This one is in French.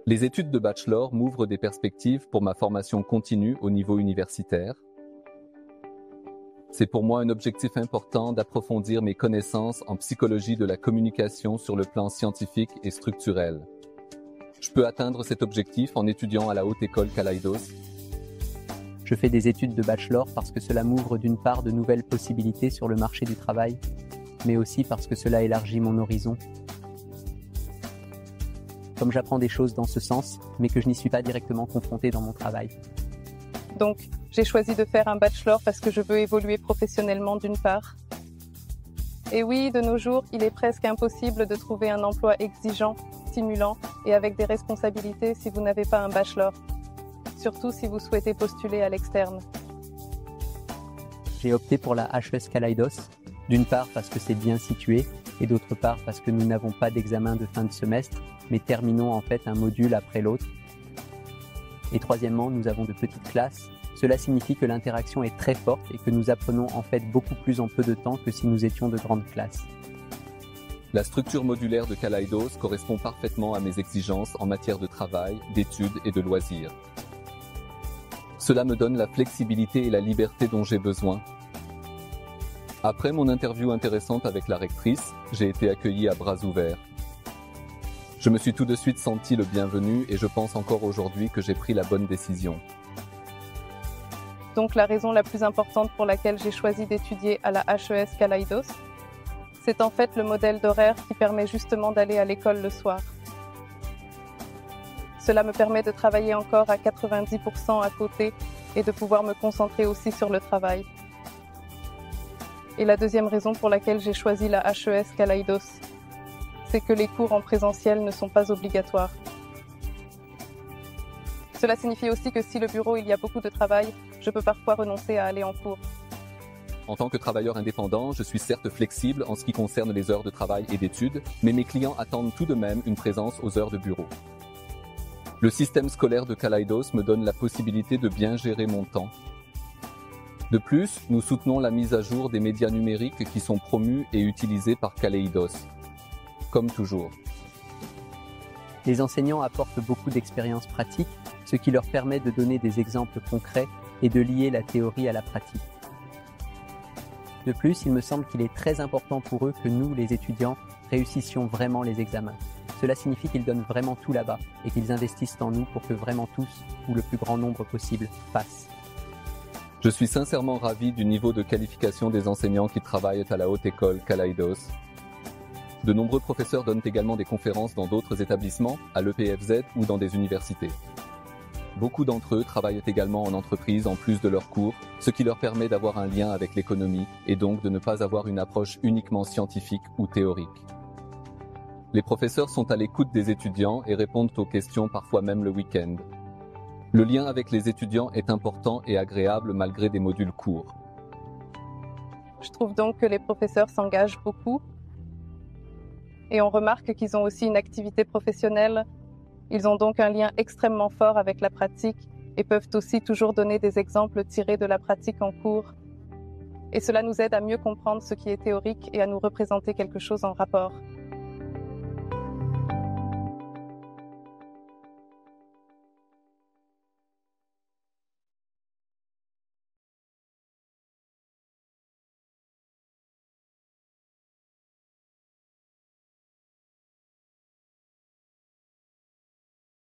Les études de bachelor m'ouvrent des perspectives pour ma formation continue au niveau universitaire. C'est pour moi un objectif important d'approfondir mes connaissances en psychologie de la communication sur le plan scientifique et structurel. Je peux atteindre cet objectif en étudiant à la Haute École Kaleidos. Je fais des études de bachelor parce que cela m'ouvre d'une part de nouvelles possibilités sur le marché du travail, mais aussi parce que cela élargit mon horizon. Comme j'apprends des choses dans ce sens, mais que je n'y suis pas directement confronté dans mon travail. Donc, j'ai choisi de faire un bachelor parce que je veux évoluer professionnellement d'une part. Et oui, de nos jours, il est presque impossible de trouver un emploi exigeant, stimulant et avec des responsabilités si vous n'avez pas un bachelor. Surtout si vous souhaitez postuler à l'externe. J'ai opté pour la HES Kaleidos, d'une part parce que c'est bien situé, et d'autre part parce que nous n'avons pas d'examen de fin de semestre, mais terminons en fait un module après l'autre. Et troisièmement, nous avons de petites classes. Cela signifie que l'interaction est très forte et que nous apprenons en fait beaucoup plus en peu de temps que si nous étions de grandes classes. La structure modulaire de Kaleidos correspond parfaitement à mes exigences en matière de travail, d'études et de loisirs. Cela me donne la flexibilité et la liberté dont j'ai besoin. Après mon interview intéressante avec la rectrice, j'ai été accueilli à bras ouverts. Je me suis tout de suite senti le bienvenu et je pense encore aujourd'hui que j'ai pris la bonne décision. Donc la raison la plus importante pour laquelle j'ai choisi d'étudier à la HES Kaleidos, c'est en fait le modèle d'horaire qui permet justement d'aller à l'école le soir. Cela me permet de travailler encore à 90% à côté et de pouvoir me concentrer aussi sur le travail. Et la deuxième raison pour laquelle j'ai choisi la HES Kaleidos, c'est que les cours en présentiel ne sont pas obligatoires. Cela signifie aussi que si le bureau il y a beaucoup de travail, je peux parfois renoncer à aller en cours. En tant que travailleur indépendant, je suis certes flexible en ce qui concerne les heures de travail et d'études, mais mes clients attendent tout de même une présence aux heures de bureau. Le système scolaire de Kaleidos me donne la possibilité de bien gérer mon temps. De plus, nous soutenons la mise à jour des médias numériques qui sont promus et utilisés par Kaleidos. Comme toujours. Les enseignants apportent beaucoup d'expériences pratiques, ce qui leur permet de donner des exemples concrets et de lier la théorie à la pratique. De plus, il me semble qu'il est très important pour eux que nous, les étudiants, réussissions vraiment les examens. Cela signifie qu'ils donnent vraiment tout là-bas et qu'ils investissent en nous pour que vraiment tous, ou le plus grand nombre possible, passent. Je suis sincèrement ravi du niveau de qualification des enseignants qui travaillent à la Haute École Kaleidos. De nombreux professeurs donnent également des conférences dans d'autres établissements, à l'EPFZ ou dans des universités. Beaucoup d'entre eux travaillent également en entreprise en plus de leurs cours, ce qui leur permet d'avoir un lien avec l'économie et donc de ne pas avoir une approche uniquement scientifique ou théorique. Les professeurs sont à l'écoute des étudiants et répondent aux questions parfois même le week-end. Le lien avec les étudiants est important et agréable malgré des modules courts. Je trouve donc que les professeurs s'engagent beaucoup et on remarque qu'ils ont aussi une activité professionnelle. Ils ont donc un lien extrêmement fort avec la pratique et peuvent aussi toujours donner des exemples tirés de la pratique en cours. Et cela nous aide à mieux comprendre ce qui est théorique et à nous représenter quelque chose en rapport.